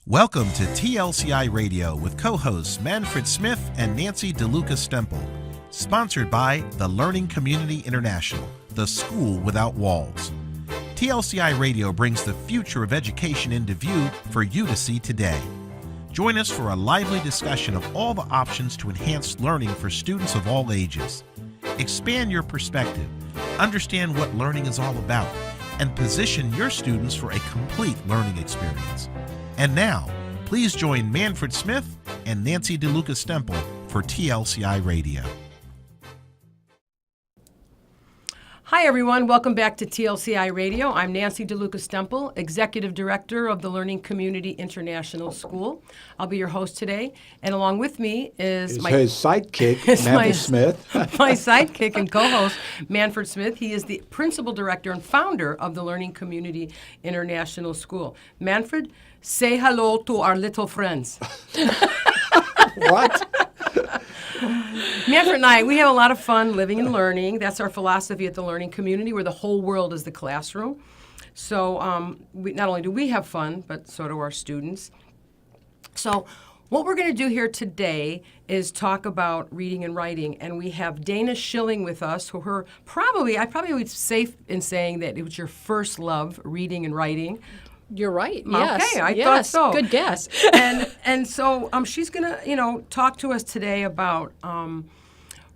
Welcome to TLCI Radio with co-hosts Manfred Smith and Nancy DeLuca Stempel. Sponsored by the Learning Community International, the school without walls. TLCI Radio brings the future of education into view for you to see today. Join us for a lively discussion of all the options to enhance learning for students of all ages. Expand your perspective, understand what learning is all about, and position your students for a complete learning experience. And now, please join Manfred Smith and Nancy DeLuca Stempel for TLCI Radio. Hi, everyone. Welcome back to TLCI Radio. I'm Nancy DeLuca Stempel, Executive Director of the Learning Community International School. I'll be your host today, and along with me is his sidekick, Manfred Smith. My sidekick and co-host, Manfred Smith. He is the Principal Director and founder of the Learning Community International School. Manfred, say hello to our little friends. What? Manfred and I, we have a lot of fun living and learning. That's our philosophy at the Learning Community, where the whole world is the classroom. So not only do we have fun, but so do our students. So what we're going to do here today is talk about reading and writing. And we have Dana Schilling with us, who I probably would be safe in saying that it was your first love, reading and writing. You're right. Yes. Okay, I thought so. Good guess. and so she's going to, talk to us today about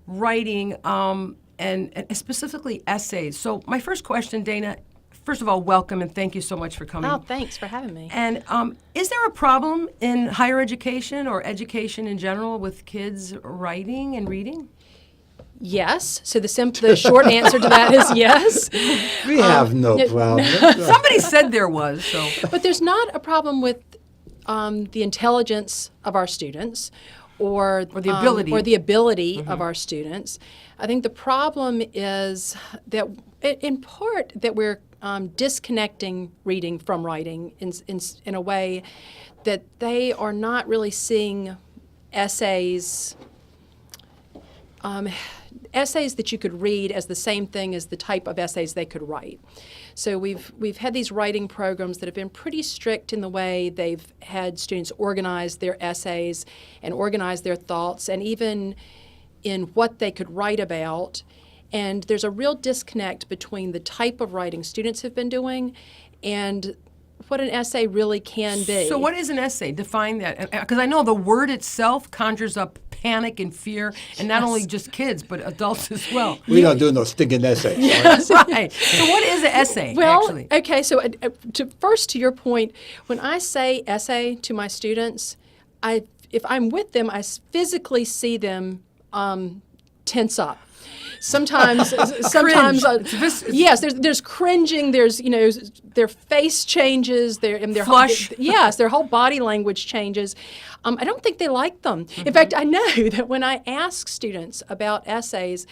writing and specifically essays. So my first question, Dana, first of all, welcome and thank you so much for coming. Oh, thanks for having me. And is there a problem in higher education or education in general with kids writing and reading? Yes. So the short answer to that is yes. We have no problem. Somebody said there was. So, but there's not a problem with the intelligence of our students or the ability of our students. I think the problem is that, in part, that we're disconnecting reading from writing in a way that they are not really seeing essays that you could read as the same thing as the type of essays they could write. So we've had these writing programs that have been pretty strict in the way they've had students organize their essays and organize their thoughts, and even in what they could write about. And there's a real disconnect between the type of writing students have been doing and what an essay really can be. So what is an essay? Define that. Because I know the word itself conjures up panic and fear, and not only just kids, but adults as well. We don't do no stinking essays. Yes. Right. So what is an essay, actually? Okay, so to your point, when I say essay to my students, if I'm with them, I physically see them tense up. Sometimes, yes. There's cringing. There's their face changes. Their flush. Their whole body language changes. I don't think they like them. Mm-hmm. In fact, I know that when I ask students about essays,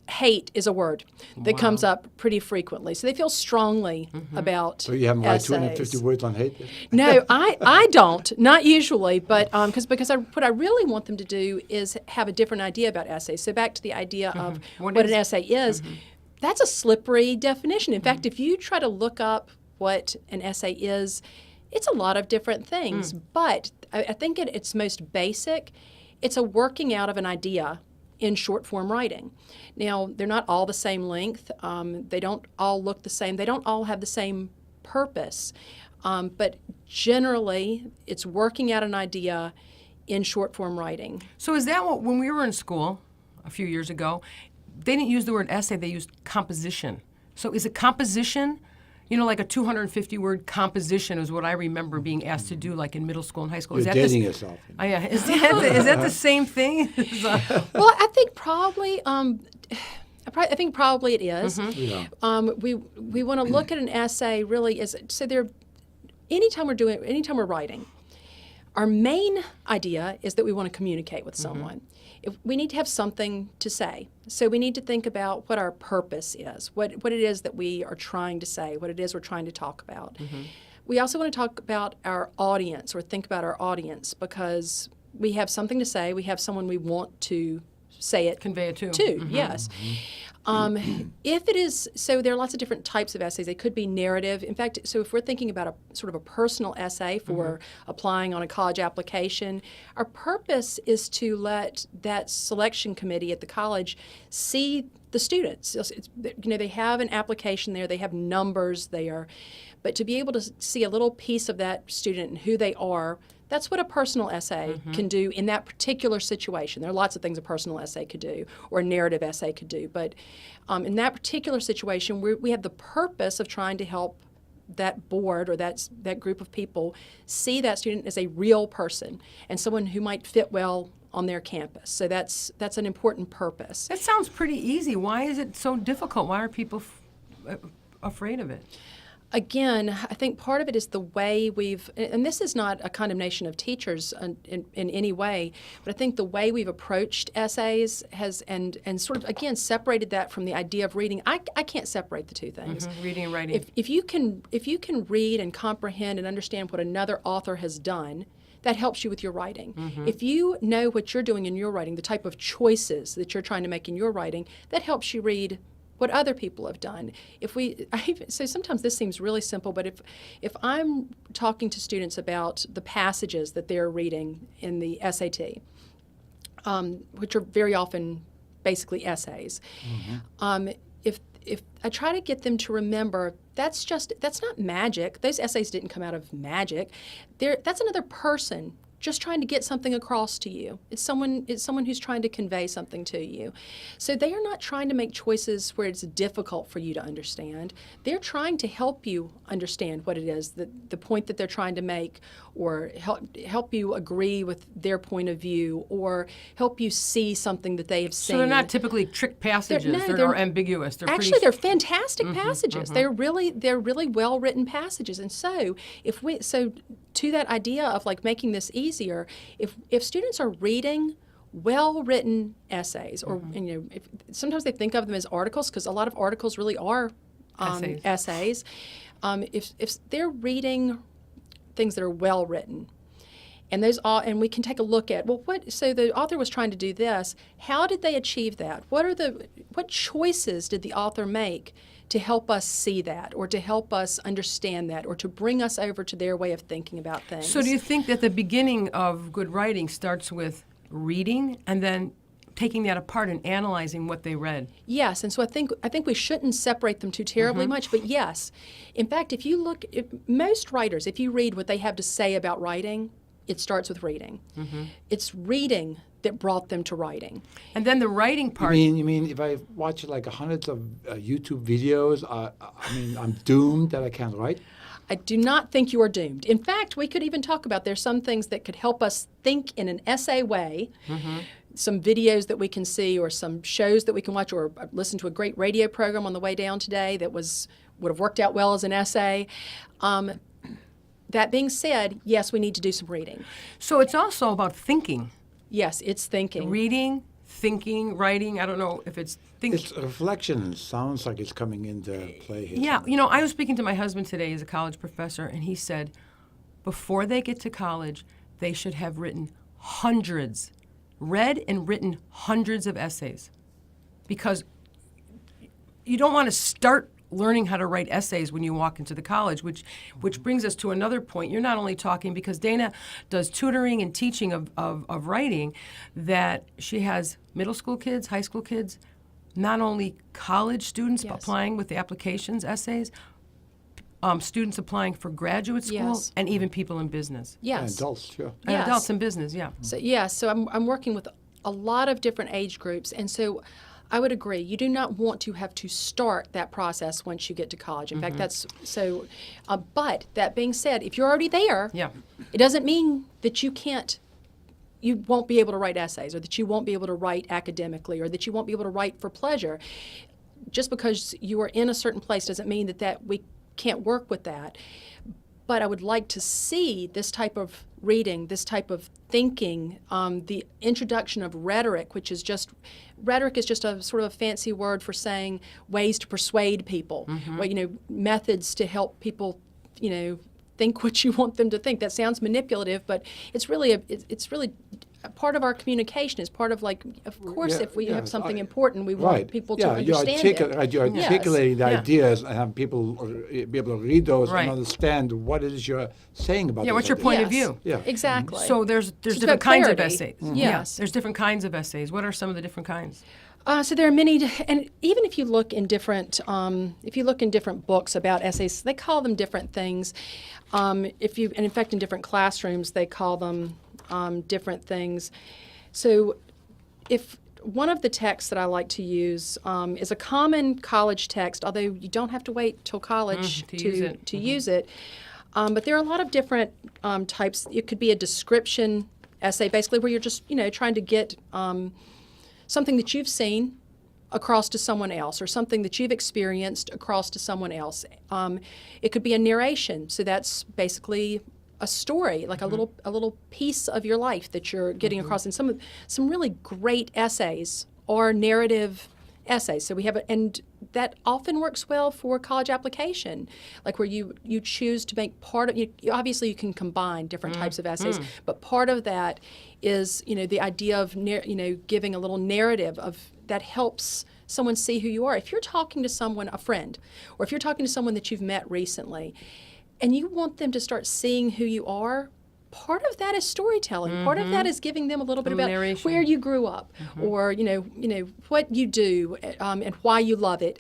hate is a word that comes up pretty frequently. So they feel strongly about So you haven't write 250 words on hate? No, I don't. Not usually, but because what I really want them to do is have a different idea about essays. So back to the idea of what an essay is, that's a slippery definition. In fact, if you try to look up what an essay is, it's a lot of different things. But I think at its most basic, it's a working out of an idea in short form writing. Now, they're not all the same length. They don't all look the same. They don't all have the same purpose. But generally, it's working out an idea in short form writing. So is that when we were in school a few years ago, they didn't use the word essay, they used composition. So is it composition? Like a 250-word composition is what I remember being asked to do, like in middle school and high school. You're dating yourself. Oh, yeah. Is that the same thing? Well, I think probably. I think probably it is. Yeah. We want to look at an essay really as anytime we're writing, our main idea is that we want to communicate with someone. If we need to have something to say. So we need to think about what our purpose is, what it is that we are trying to say, what it is we're trying to talk about. We also want to talk about our audience or think about our audience because we have something to say. We have someone we want to say it. Convey it to. Yes. If it is, so there are lots of different types of essays. They could be narrative. In fact, so if we're thinking about a sort of a personal essay for applying on a college application, our purpose is to let that selection committee at the college see the students. They have an application there, they have numbers there, but to be able to see a little piece of that student and who they are, that's what a personal essay can do in that particular situation. There are lots of things a personal essay could do or a narrative essay could do, but in that particular situation, we have the purpose of trying to help that board or that group of people see that student as a real person and someone who might fit well on their campus. So that's an important purpose. That sounds pretty easy. Why is it so difficult? Why are people afraid of it? Again, I think part of it is the way and this is not a condemnation of teachers in any way, but I think the way we've approached essays has, and sort of, again, separated that from the idea of reading. I can't separate the two things. Reading and writing. If you can read and comprehend and understand what another author has done, that helps you with your writing. If you know what you're doing in your writing, the type of choices that you're trying to make in your writing, that helps you read what other people have done. So sometimes this seems really simple, but if I'm talking to students about the passages that they're reading in the SAT, which are very often basically essays, if I try to get them to remember, that's not magic. Those essays didn't come out of magic. That's another person just trying to get something across to you. It's someone who's trying to convey something to you. So they are not trying to make choices where it's difficult for you to understand. They're trying to help you understand what it is, the point that they're trying to make, or help you agree with their point of view, or help you see something that they have seen. So they're not typically trick passages. They're ambiguous. They're fantastic passages. They're really well written passages. And so to that idea of like making this easier, if students are reading well-written essays, or sometimes they think of them as articles, because a lot of articles really are essays. If they're reading things that are well-written, and we can take a look at, so the author was trying to do this. How did they achieve that? What choices did the author make to help us see that, or to help us understand that, or to bring us over to their way of thinking about things? So do you think that the beginning of good writing starts with reading and then taking that apart and analyzing what they read? Yes, and so I think we shouldn't separate them too terribly much, but yes. In fact, if most writers, if you read what they have to say about writing, it starts with reading. It's reading that brought them to writing. And then the writing part. You mean if I watch like hundreds of YouTube videos, I'm doomed that I can't write? I do not think you are doomed. In fact, we could even talk about there's some things that could help us think in an essay way. Some videos that we can see, or some shows that we can watch, or listen to a great radio program on the way down today that would have worked out well as an essay. That being said, yes, we need to do some reading. So it's also about thinking. Yes, it's thinking. Reading, thinking, writing. I don't know if it's thinking. It's reflection. Sounds like it's coming into play here. Yeah, I was speaking to my husband today. He's a college professor, and he said before they get to college, they should have read and written hundreds of essays, because you don't want to start learning how to write essays when you walk into the college, which brings us to another point. You're not only talking, because Dana does tutoring and teaching of writing, that she has middle school kids, high school kids, not only college students applying with the applications, essays, students applying for graduate school, and even people in business. Yes. And adults, sure. And adults in business, So I'm working with a lot of different age groups, and so I would agree. You do not want to have to start that process once you get to college. In fact, that's so. But that being said, if you're already there, it doesn't mean that you won't be able to write essays, or that you won't be able to write academically, or that you won't be able to write for pleasure. Just because you are in a certain place doesn't mean that we can't work with that. But I would like to see this type of reading, this type of thinking, the introduction of rhetoric, which is just a sort of a fancy word for saying ways to persuade people, methods to help people, think what you want them to think. That sounds manipulative, but it's really part of our communication is part of like, of course, Yeah, if we yeah, have something I- important, we want people to understand it. Right, you're Yes. articulating the Yeah. ideas and have people be able to read those Right. and understand what it is you're saying about Yeah, those what's your ideas. point of Yes, view? Yeah. exactly. So there's It's different about kinds of clarity. essays. Mhm. Yeah, Yes. there's different kinds of essays. What are some of the different kinds? So there are many, and even if you look in different, books about essays, they call them different things. And in fact, in different classrooms, they call them different things. So, if one of the texts that I like to use is a common college text, although you don't have to wait till college to use it. to use it. But there are a lot of different types. It could be a description essay, basically, where you're just trying to get something that you've seen across to someone else, or something that you've experienced across to someone else. It could be a narration, so that's basically a story, like a little piece of your life that you're getting across. And some really great essays are narrative essays. So we have and that often works well for college application, like where you choose to make part of. Obviously, you can combine different types of essays, but part of that is the idea of giving a little narrative of that helps someone see who you are. If you're talking to someone, a friend, or if you're talking to someone that you've met recently, and you want them to start seeing who you are, part of that is storytelling. Part of that is giving them a little bit about narration. where you grew up, or what you do, and why you love it.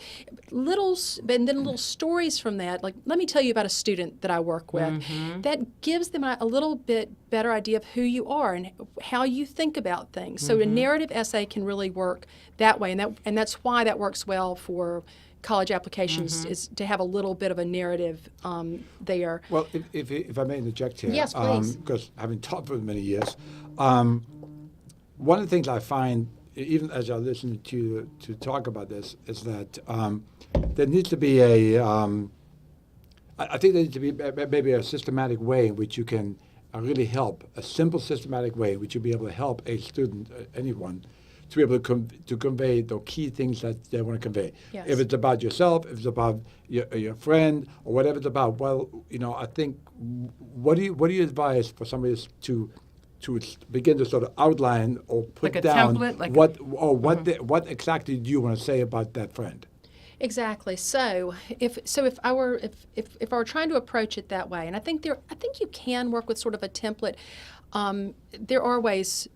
And then little stories from that. Like, let me tell you about a student that I work with. That gives them a little bit better idea of who you are and how you think about things. So a narrative essay can really work that way, and that's why that works well for college applications, is to have a little bit of a narrative there. Well, if I may interject here. Yes, please. Because having taught for many years, one of the things I find, even as I listen to talk about this, is that there needs to be I think there needs to be maybe a systematic way in which you can really help, a simple systematic way in which you'll be able to help a student, anyone, to be able to convey the key things that they want to convey. Yes. If it's about yourself, if it's about your friend, or whatever it's about, well, I think, what do you advise for somebody to begin to sort of outline or put Like a down template, what exactly do you want to say about that friend? Exactly. So if I were trying to approach it that way, and I think you can work with sort of a template. There are ways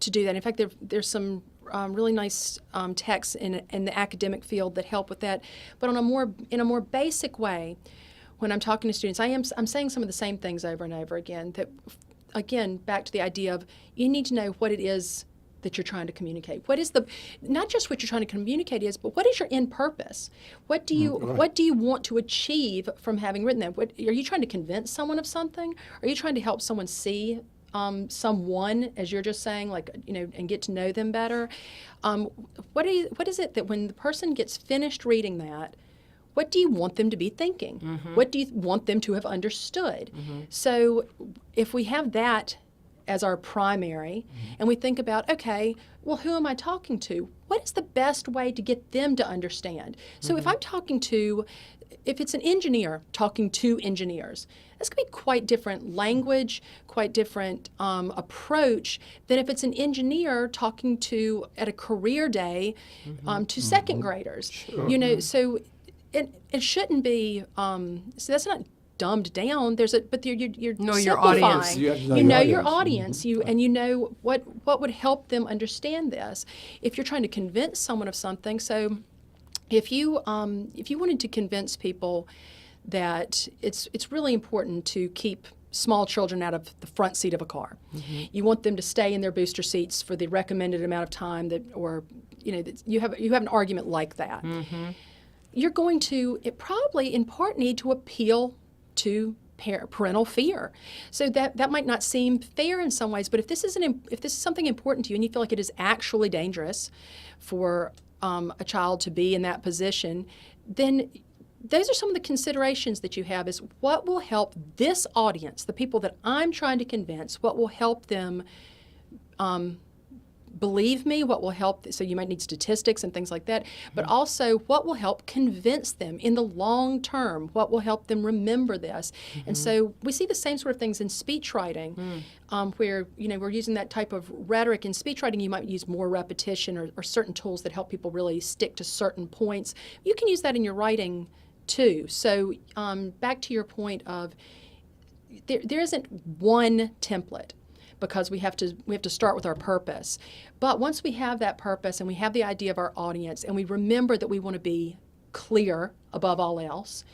to do that. In fact, there's some really nice texts in the academic field that help with that. But in a more basic way, when I'm talking to students, I'm saying some of the same things over and over again. That, again, back to the idea of you need to know what it is that you're trying to communicate. What is not just what you're trying to communicate is, but what is your end purpose? What do you want to achieve from having written that? Are you trying to convince someone of something? Are you trying to help someone see someone, as you're just saying, and get to know them better? What is it that when the person gets finished reading that, what do you want them to be thinking? What do you want them to have understood? So if we have that as our primary, and we think about, okay, well, who am I talking to? What is the best way to get them to understand? So if it's an engineer talking to engineers, that's going to be quite different language, quite different approach than if it's an engineer talking at a career day to second graders. Sure. So it shouldn't be, so that's not dumbed down. But you're Know simplifying. your audience. You have to know You your know your audience. audience. And you know what would help them understand this. If you're trying to convince someone of something, so if you wanted to convince people that it's really important to keep small children out of the front seat of a car, you want them to stay in their booster seats for the recommended amount of time that you have an argument like that. You're going to probably in part need to appeal to parental fear. So that might not seem fair in some ways, but if this is something important to you and you feel like it is actually dangerous for a child to be in that position, then those are some of the considerations that you have, is what will help this audience, the people that I'm trying to convince, what will help them believe me, what will help, so you might need statistics and things like that, but also what will help convince them in the long term, what will help them remember this. And so we see the same sort of things in speech writing, where, we're using that type of rhetoric. In speech writing, you might use more repetition or certain tools that help people really stick to certain points. You can use that in your writing too. So back to your point of there isn't one template, because we have to start with our purpose. But once we have that purpose and we have the idea of our audience and we remember that we want to be clear above all else,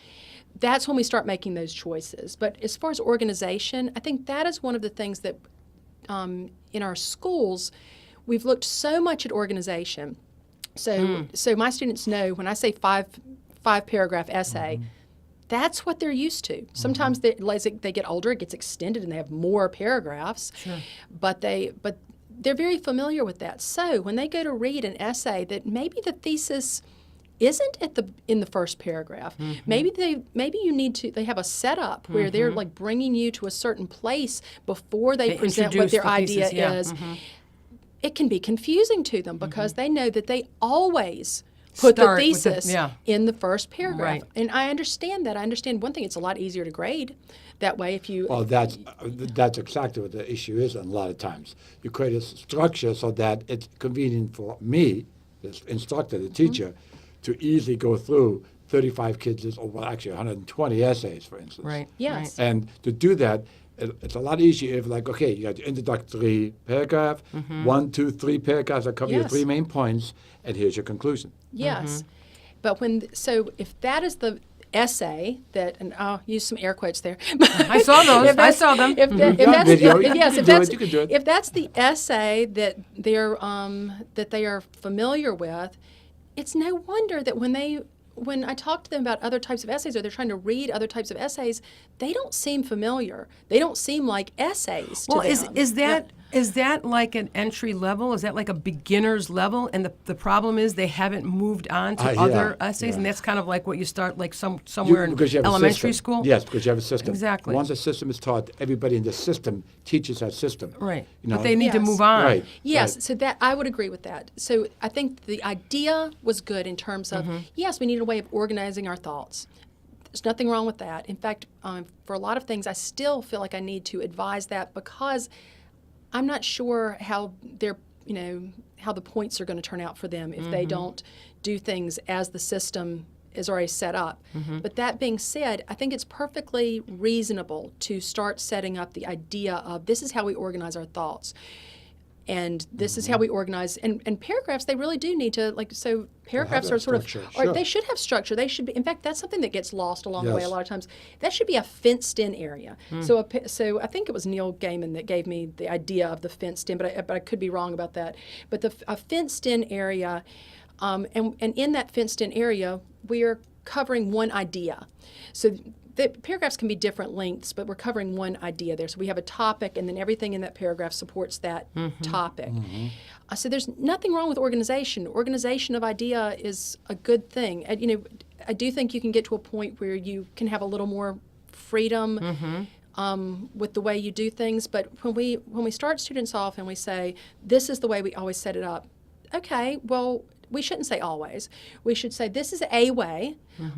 that's when we start making those choices. But as far as organization, I think that is one of the things that in our schools, we've looked so much at organization. So my students know when I say five paragraph essay, that's what they're used to. Sometimes as they get older, it gets extended and they have more paragraphs. Sure. But they're very familiar with that. So when they go to read an essay that maybe the thesis isn't in the first paragraph, maybe they have a setup where they're like bringing you to a certain place before they present what their idea is. It can be confusing to them because they know that they always put the thesis in the first paragraph. Right. And I understand that. I understand one thing, it's a lot easier to grade that way if you... Well, that's exactly what the issue is a lot of times. You create a structure so that it's convenient for me, the instructor, the teacher, to easily go through 35 kids, or well, actually 120 essays, for instance. Right. Yes. Right. And to do that, it's a lot easier if, like, okay, you got your introductory paragraph, 1, 2, 3 paragraphs that cover your 3 main points, and here's your conclusion. Yes. But if that is the essay that, and I'll use some air quotes there. I saw those. I saw them. If that's the essay that they are familiar with, it's no wonder that when I talk to them about other types of essays, or they're trying to read other types of essays, they don't seem familiar. They don't seem like essays to them. Is that like an entry level? Is that like a beginner's level? And the problem is they haven't moved on to other essays, and that's kind of like what you start like somewhere in elementary school? Yes, because you have a system. Exactly. Once a system is taught, everybody in the system teaches that system. Right. But they need to move on. Right. Yes, right. so that I would agree with that. So I think the idea was good in terms of, yes, we need a way of organizing our thoughts. There's nothing wrong with that. In fact, for a lot of things, I still feel like I need to advise that because I'm not sure how how the points are going to turn out for them if they don't do things as the system is already set up. But that being said, I think it's perfectly reasonable to start setting up the idea of this is how we organize our thoughts. And this is how we organize, and paragraphs, they really do need to, paragraphs are sort of, they should have structure. They should be, in fact, that's something that gets lost along the way a lot of times. That should be a fenced-in area. So I think it was Neil Gaiman that gave me the idea of the fenced-in, but I could be wrong about that. But a fenced-in area, and in that fenced-in area, we are covering one idea. So the paragraphs can be different lengths, but we're covering one idea there. So we have a topic, and then everything in that paragraph supports that topic. So there's nothing wrong with organization. Organization of idea is a good thing. And, I do think you can get to a point where you can have a little more freedom with the way you do things. But when we start students off and we say, this is the way we always set it up, okay, well, we shouldn't say always. We should say this is a way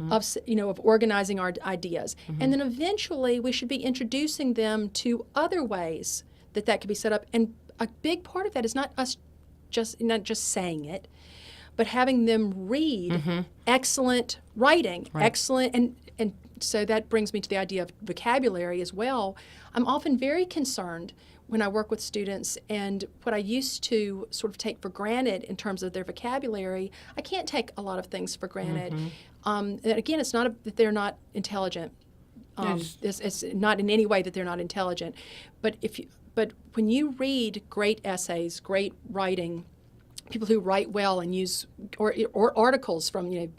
of organizing our ideas, and then eventually we should be introducing them to other ways that could be set up. And a big part of that is not just saying it, but having them read excellent writing, excellent and so that brings me to the idea of vocabulary as well. I'm often very concerned when I work with students, and what I used to sort of take for granted in terms of their vocabulary, I can't take a lot of things for granted. And again, it's not that they're not intelligent. It's not in any way that they're not intelligent. But when you read great essays, great writing, people who write well and use or articles from New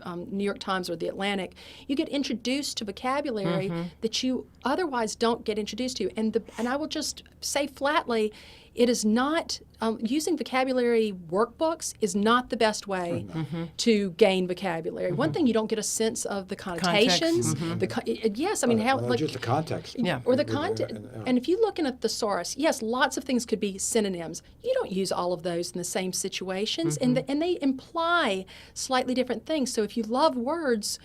York Times or The Atlantic, you get introduced to vocabulary that you otherwise don't get introduced to. And I will just say flatly, it is not, using vocabulary workbooks is not the best way to gain vocabulary. One thing, you don't get a sense of the connotations. Yes, I mean, how, like, just the context. Yeah. or the content. And if you look in a thesaurus, yes, lots of things could be synonyms. You don't use all of those in the same situations, and they imply slightly different things. So if you love words,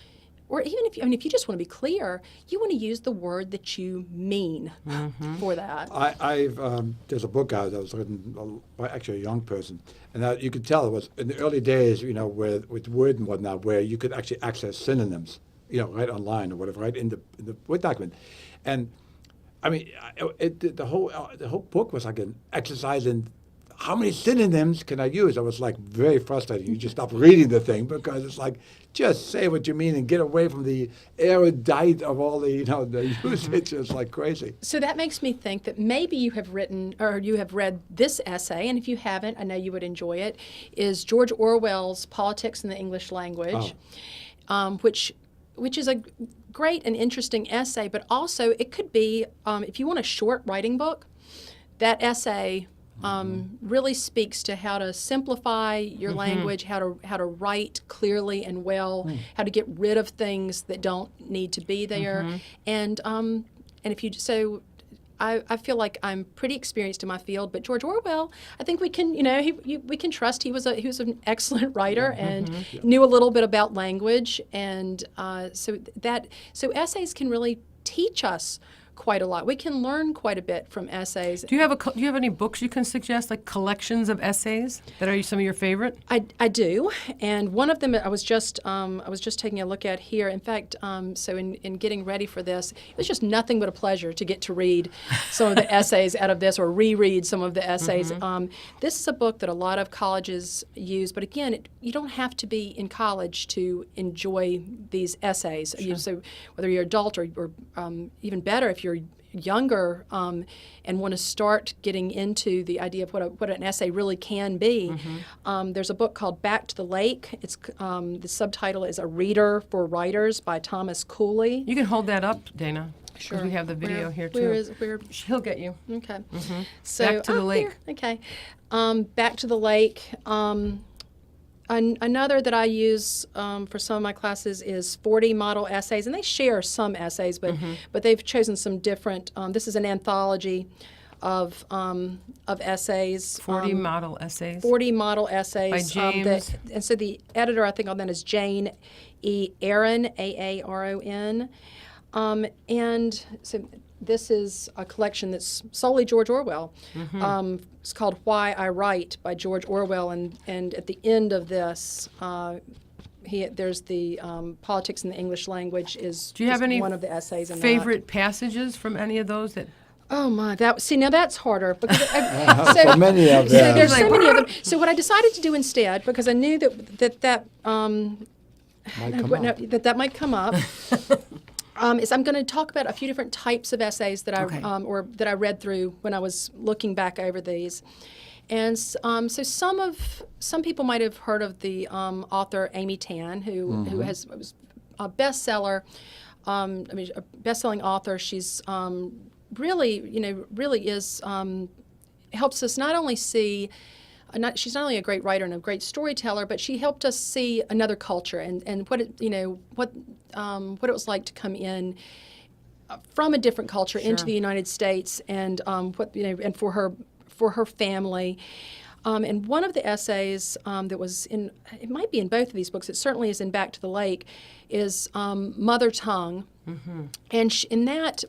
or even if you, if you just want to be clear, you want to use the word that you mean for that. There's a book out that was written by actually a young person, and you could tell it was in the early days, with Word and whatnot, where you could actually access synonyms, right online or whatever, right in the Word document, and I mean, the whole book was like an exercise in how many synonyms can I use? I was like very frustrated. You just stop reading the thing because it's like, just say what you mean and get away from the erudite of all the, the usage. It's like crazy. So that makes me think that maybe you have written or you have read this essay, and if you haven't, I know you would enjoy it, is George Orwell's Politics in the English Language, which is a great and interesting essay, but also it could be, if you want a short writing book, that essay really speaks to how to simplify your language, how to write clearly and well, how to get rid of things that don't need to be there, and if you I feel like I'm pretty experienced in my field, but George Orwell, I think we can we can trust he was an excellent writer and knew a little bit about language, and so essays can really teach us quite a lot. We can learn quite a bit from essays. Do you have any books you can suggest, like collections of essays that are some of your favorite? I do, and one of them I was just taking a look at here. In fact, so in getting ready for this, it was just nothing but a pleasure to get to read some of the essays out of this, or reread some of the essays. This is a book that a lot of colleges use, but again, you don't have to be in college to enjoy these essays. Sure. So whether you're adult or even better, if you're younger and want to start getting into the idea of what an essay really can be, there's a book called Back to the Lake. It's the subtitle is A Reader for Writers by Thomas Cooley. You can hold that up, Dana. Sure. We have the video here too. Where? He'll get you. Okay. So, Back to the Lake. Here. Okay. Back to the Lake. Another that I use for some of my classes is 40 Model Essays, and they share some essays, but they've chosen some different. This is an anthology of essays. 40 Model Essays. 40 Model Essays by James. And so the editor, I think, on that is Jane E. Aaron, Aaron. And so this is a collection that's solely George Orwell. It's called Why I Write by George Orwell, and at the end of this, there's the Politics in the English Language is Do you have any one of the essays. Favorite passages from any of those that? Oh my! Now that's harder because so many of them. So there's so many of them. So what I decided to do instead, because I knew that might come up. Is I'm going to talk about a few different types of essays that that I read through when I was looking back over these, and so some people might have heard of the author Amy Tan, who was a bestseller, a best-selling author. She's really is helps us not only see. She's not only a great writer and a great storyteller, but she helped us see another culture and what it was like to come in from a different culture into the United States, and and for her family. And one of the essays that was it might be in both of these books, it certainly is in Back to the Lake, is Mother Tongue, and in that.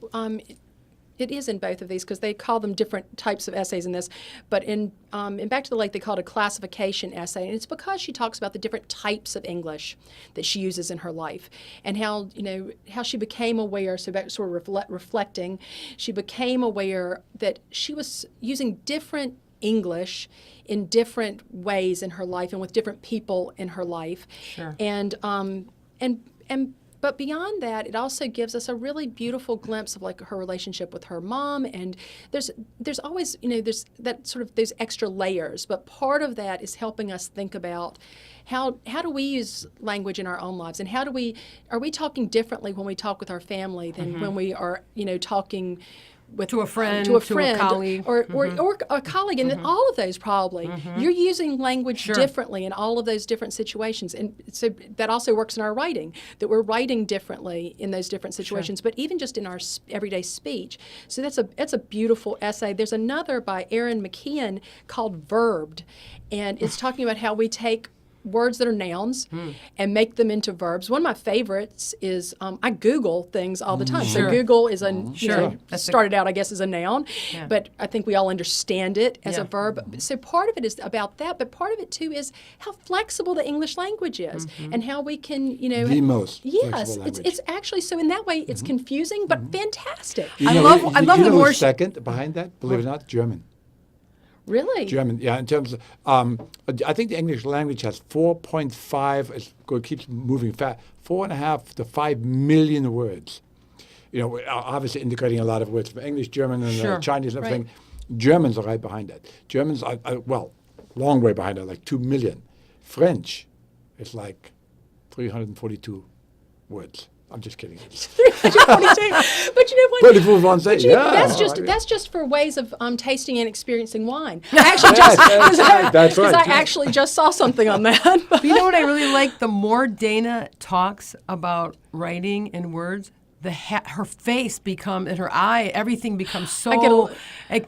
It is in both of these because they call them different types of essays in this. But in Back to the Lake, they call it a classification essay. And it's because she talks about the different types of English that she uses in her life and how she became aware, so back sort of reflecting, she became aware that she was using different English in different ways in her life and with different people in her life. Sure. But beyond that, it also gives us a really beautiful glimpse of like her relationship with her mom, and there's always there's that sort of those extra layers. But part of that is helping us think about how do we use language in our own lives, and are we talking differently when we talk with our family than when we are talking with To a friend, to a to a friend, colleague. or a colleague, and all of those probably you're using language differently in all of those different situations, and so that also works in our writing. That we're writing differently in those different situations, but even just in our everyday speech. So that's a beautiful essay. There's another by Erin McKeon called Verbed, and it's talking about how we take words that are nouns and make them into verbs. One of my favorites is I Google things all the time. So Google is started out, I guess, as a noun, but I think we all understand it as a verb. So part of it is about that, but part of it too is how flexible the English language is and how we can, the most yes, flexible language. it's actually, so in that way it's confusing but fantastic. I love the more the second behind that, believe it or not, German. Really? German, yeah. In terms of, I think the English language has 4.5. It keeps moving fast. 4.5 to 5 million words. We're obviously integrating a lot of words from English, German, and Chinese and everything. Right. Germans are right behind that. Germans are long way behind that, like 2 million. French is like 342 words. I'm just kidding. 342. But you know what? But if we want to say, that's just for ways of tasting and experiencing wine. I actually that's right. I actually just saw something on that. But you know what I really like? The more Dana talks about writing and words, her face becomes, and her eye, everything becomes so.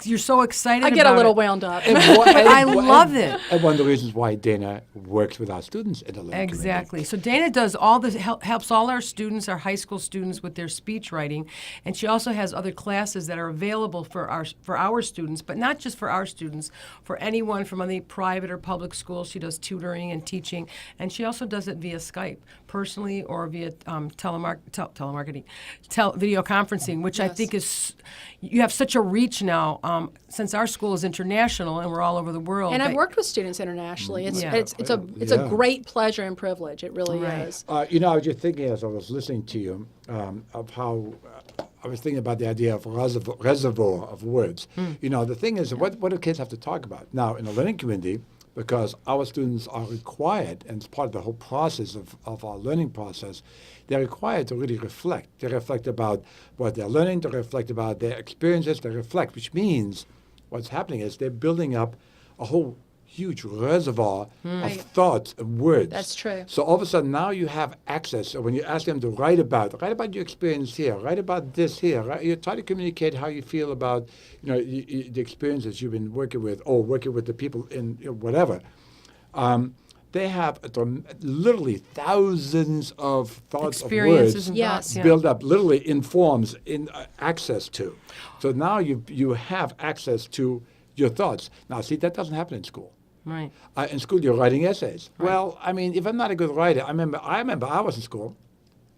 You're so excited. I get a little wound up. I love it. And one of the reasons why Dana works with our students in the learning Exactly. So Dana does all this, helps all our students, our high school students, with their speech writing, and she also has other classes that are available for our students, but not just for our students, for anyone from any private or public school. She does tutoring and teaching, and she also does it via Skype, personally, or via telemarketing. Video conferencing, which I think is, you have such a reach now, since our school is international and we're all over the world. And I've worked with students internationally. It's a great pleasure and privilege. It really is. I was just thinking as I was listening to you of how I was thinking about the idea of reservoir of words. The thing is, what do kids have to talk about? Now, in the learning community, because our students are required, and it's part of the whole process of our learning process, they're required to really reflect. They reflect about what they're learning, they reflect about their experiences, they reflect, which means what's happening is they're building up a whole huge reservoir of thoughts and words. That's true. So all of a sudden now you have access. So when you ask them to write about your experience here, write about this here, you try to communicate how you feel about the experiences you've been working with, or working with the people in whatever. They have literally thousands of thoughts of words built up, literally in forms, in access to. So now you have access to your thoughts. Now, see, that doesn't happen in school. Right. In school, you're writing essays. Right. Well, I mean, if I'm not a good writer, I remember I was in school.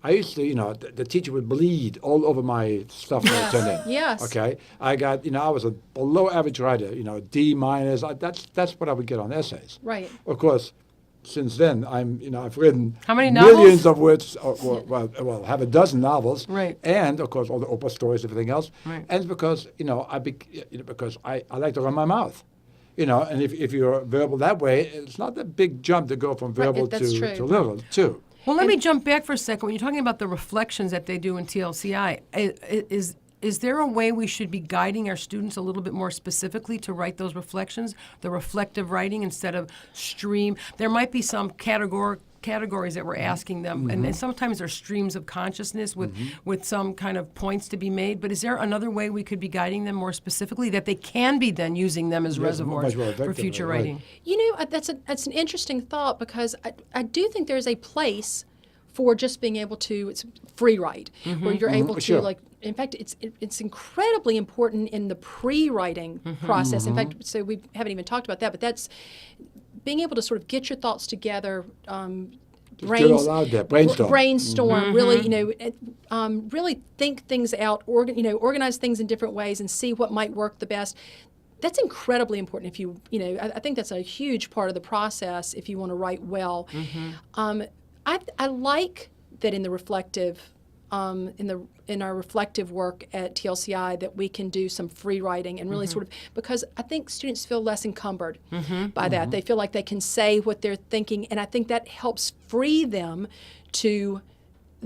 I used to, the teacher would bleed all over my stuff that I turned in. Yes. Okay. I got, I was a below average writer, D minus. That's what I would get on essays. Right. Of course, since then, I've written how many novels? Millions of words, have a dozen novels. Right. And, of course, all the Oprah stories, everything else. Right. And it's because, because I like to run my mouth. And if you're verbal that way, it's not a big jump to go from verbal to literal, too. Well, let me jump back for a second. When you're talking about the reflections that they do in TLCI, is there a way we should be guiding our students a little bit more specifically to write those reflections, the reflective writing instead of stream? There might be some categories that we're asking them, and sometimes there's streams of consciousness with some kind of points to be made, but is there another way we could be guiding them more specifically that they can be then using them as reservoirs for future writing? That's an interesting thought, because I do think there's a place for just being able to, it's free write, where you're able to in fact, it's incredibly important in the pre-writing process. In fact, so we haven't even talked about that, but that's being able to sort of get your thoughts together, brainstorm, really think things out, organize things in different ways and see what might work the best. That's incredibly important if I think that's a huge part of the process if you want to write well. I like that in the reflective, in our reflective work at TLCI, that we can do some free writing and really sort of, because I think students feel less encumbered by that. They feel like they can say what they're thinking, and I think that helps free them to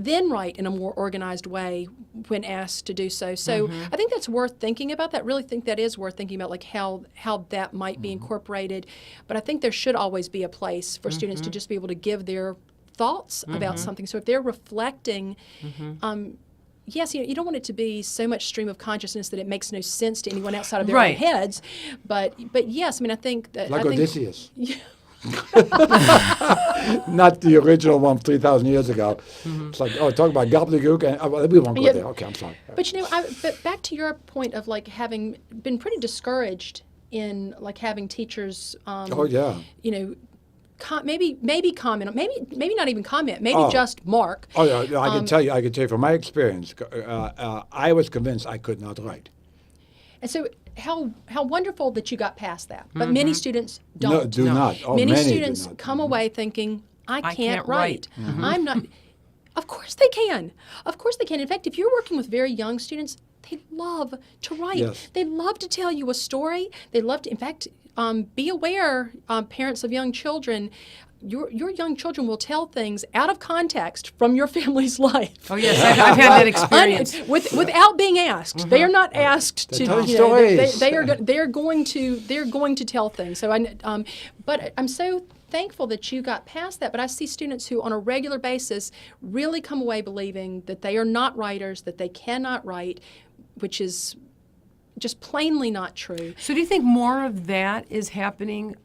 then write in a more organized way when asked to do so. So I think that's worth thinking about. That really think that is worth thinking about, like how that might be incorporated. But I think there should always be a place for students to just be able to give their thoughts about something. So if they're reflecting, yes, you don't want it to be so much stream of consciousness that it makes no sense to anyone outside of their own heads. But yes, I mean, I think that Like I think, Odysseus. Not the original one 3,000 years ago. It's like, talk about gobbledygook, and well, we won't go there. Okay, I'm sorry. But but back to your point of like having been pretty discouraged in like having teachers, maybe comment, maybe not even comment, maybe just mark. Oh yeah, I can tell you from my experience. I was convinced I could not write. And so how wonderful that you got past that. But many students don't. No, do not. Oh, many do students not. come away thinking, I can't write. Mm-hmm. I'm not. Of course they can. Of course they can. In fact, if you're working with very young students, they love to write. Yes. They love to tell you a story. They love to, in fact, be aware, parents of young children, your young children will tell things out of context from your family's life. Oh yes, I've had that experience. Without being asked. They are not asked to. telling stories. They're going to tell things. So but I'm so thankful that you got past that. But I see students who, on a regular basis, really come away believing that they are not writers, that they cannot write, which is just plainly not true. So do you think more of that is happening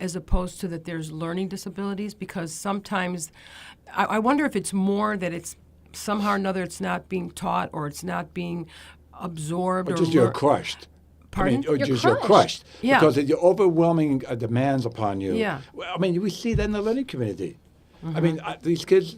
as opposed to that there's learning disabilities? Because sometimes I wonder if it's more that it's somehow or another it's not being taught or it's not being absorbed. Or just you're crushed. Pardon? Or you're crushed. Yeah. Because of the overwhelming demands upon you. Yeah. Well, I mean, we see that in the learning community. I mean, these kids,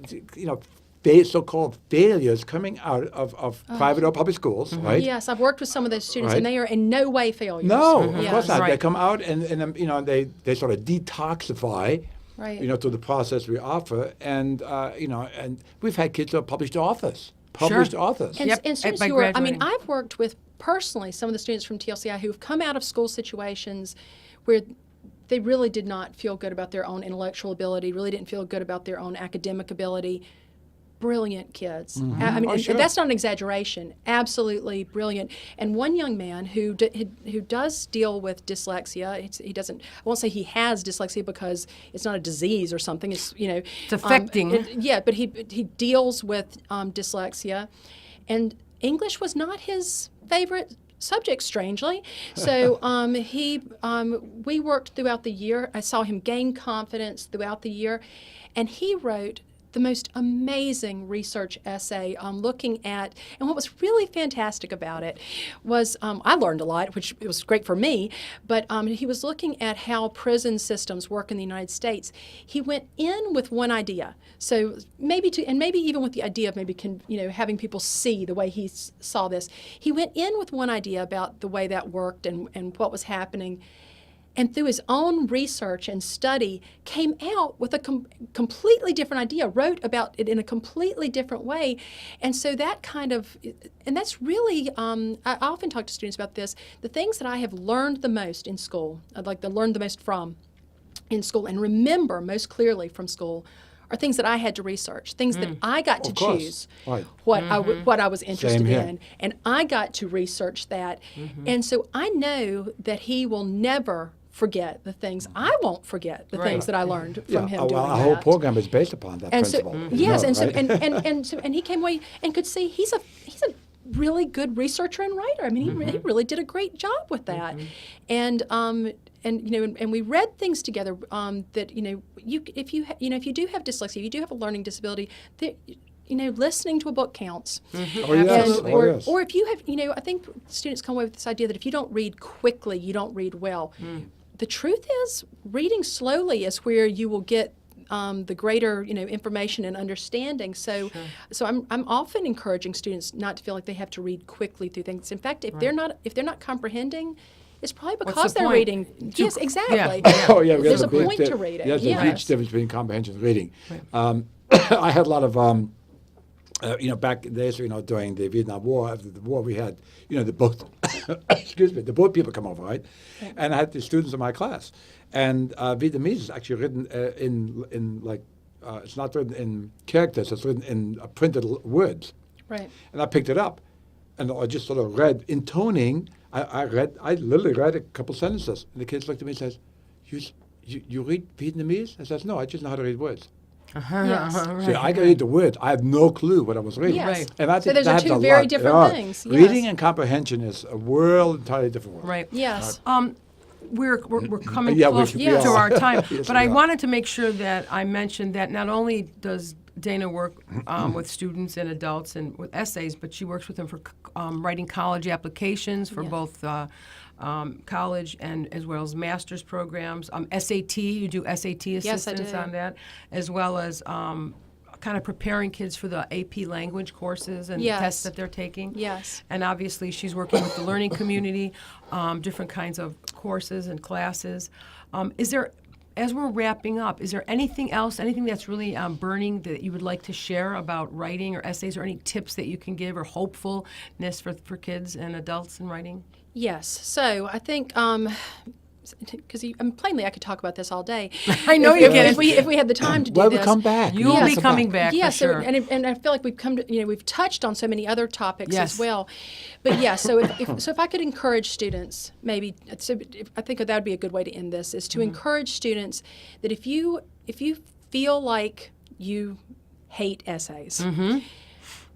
so-called failures coming out of private or public schools, right? Yes, I've worked with some of those students, Right. and they are in no way failures. No, of Yes. course not. They Right. come out and they sort of detoxify, Right. through the process we offer, and and we've had kids who have published authors. authors. And, Yep, and students by who are, I mean, graduating. I've worked with personally some of the students from TLCI who've come out of school situations where they really did not feel good about their own intellectual ability, really didn't feel good about their own academic ability. Brilliant kids. I mean, sure. and that's not an exaggeration. Absolutely brilliant. And one young man who does deal with dyslexia. He doesn't. I won't say he has dyslexia because it's not a disease or something. It's It's affecting. But he deals with dyslexia, and English was not his favorite subject, strangely. So we worked throughout the year. I saw him gain confidence throughout the year, and he wrote the most amazing research essay looking at, and what was really fantastic about it was, I learned a lot, which it was great for me, but he was looking at how prison systems work in the United States. He went in with one idea, so maybe even with the idea of having people see the way he saw this. He went in with one idea about the way that worked and what was happening, and through his own research and study came out with a completely different idea, wrote about it in a completely different way. And so that and that's really, I often talk to students about this, the things that I have learned the most in school, learned the most from in school and remember most clearly from school are things that I had to research, things that I got to Of course. choose Right. what I was interested Same here. in, and I got to research that. And so I know that he will never forget the things. I won't forget the things that I learned from him doing our that. whole program is based upon that And principle. so yes, and so right? and he came away and could see he's a really good researcher and writer. I mean, he really did a great job with that, and we read things together that if you do have dyslexia, if you do have a learning disability, that listening to a book counts. Oh, yes. And- Oh, yes. or if you have, I think students come away with this idea that if you don't read quickly, you don't read well. The truth is, reading slowly is where you will get the greater, information and understanding. So I'm often encouraging students not to feel like they have to read quickly through things. In fact, if they're not comprehending, it's probably because the they're point? ready. Yes, exactly. Oh, yeah, There's a point to reading. There's a huge difference between comprehension and reading. I had a lot of, back in the days, during the Vietnam War, after the war, we had, the boat, the boat people come over, right? And I had the students in my class. And Vietnamese is actually written in like it's not written in characters, it's written in printed words. Right. And I picked it up, and I just sort of read, intoning, I literally read a couple sentences. And the kids looked at me and says, you read Vietnamese? I says, no, I just know how to read words. Yes. See, I can read the words. I have no clue what I was reading. Yes. Right. And I So think those are that's two a very lot. different Yeah. things. Yes. Reading and comprehension is a entirely different world. Right. Yes. We're coming Yeah, close we to are. our time, Yes, but we I are. wanted to make sure that I mentioned that not only does Dana work with students and adults and with essays, but she works with them for writing college applications for both college and as well as master's programs. SAT, you do SAT assistance do. on that, as well as kind of preparing kids for the AP language courses and Yes. tests that they're taking. Yes. And obviously, she's working with the learning community, different kinds of courses and classes. Is there, as we're wrapping up, is there anything else, anything that's really burning that you would like to share about writing or essays, or any tips that you can give or hopefulness for kids and adults in writing? Yes. So I think because plainly I could talk about this all day. I know you can. If we had the time to do Well, this. we come back. You will Yes. be coming back Yeah, for sure. and I feel like we've come to, we've touched on so many other topics Yes. as well. But yeah, so if I could encourage students, maybe, I think that would be a good way to end this, is to encourage students that if you feel like you hate essays,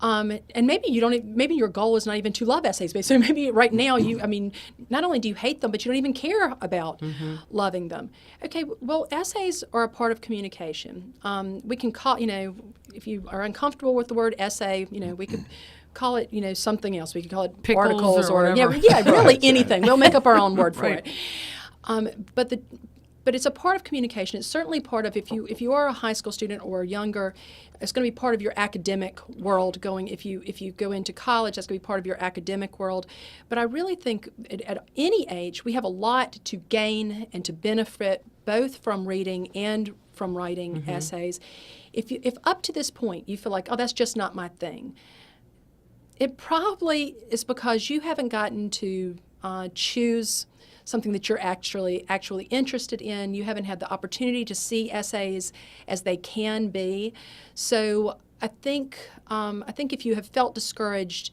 and maybe you don't. Maybe your goal is not even to love essays. So maybe right now not only do you hate them, but you don't even care about loving them. Okay, well, essays are a part of communication. We can call, if you are uncomfortable with the word essay, we could call it, something else. We could call it Pickles articles or whatever. really anything. We'll make up our own word for Right. it. But it's a part of communication. It's certainly part of, if you are a high school student or younger, it's going to be part of your academic world going. If you go into college, that's going to be part of your academic world. But I really think at any age we have a lot to gain and to benefit both from reading and from writing essays. If up to this point you feel like, oh, that's just not my thing, it probably is because you haven't gotten to choose something that you're actually interested in. You haven't had the opportunity to see essays as they can be. So I think if you have felt discouraged,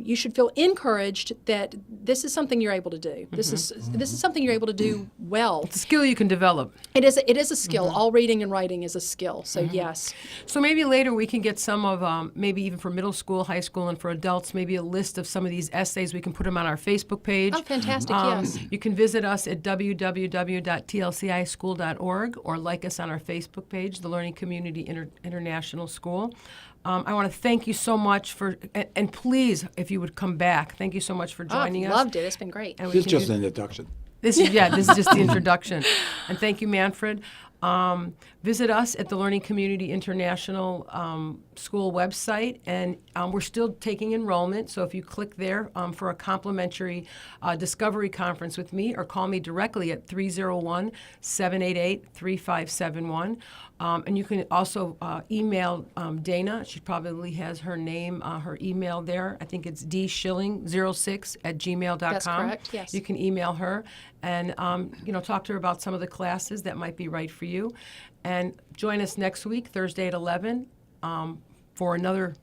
you should feel encouraged that this is something you're able to do. This is something you're able to do well. It's a skill you can develop. It is a skill. All reading and writing is a skill. So yes. So maybe later we can get some of, maybe even for middle school, high school, and for adults, maybe a list of some of these essays. We can put them on our Facebook page. Oh, fantastic, yes. You can visit us at www.tlcischool.org or like us on our Facebook page, the Learning Community International School. I want to thank you so much and please, if you would come back, thank you so much for joining I've us. loved it. It's been great. And we This is can just do- an introduction. This is just the introduction. And thank you, Manfred. Visit us at the Learning Community International School website, and we're still taking enrollment. So if you click there for a complimentary discovery conference with me, or call me directly at 301-788-3571. And you can also email Dana. She probably has her name, her email there. I think it's dschilling06@gmail.com. That's correct, yes. You can email her and talk to her about some of the classes that might be right for you. And join us next week, Thursday at 11, for another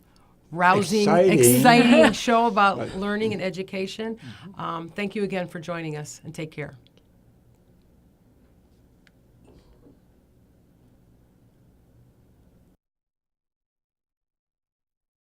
rousing, exciting show about learning and education. Thank you again for joining us, and take care.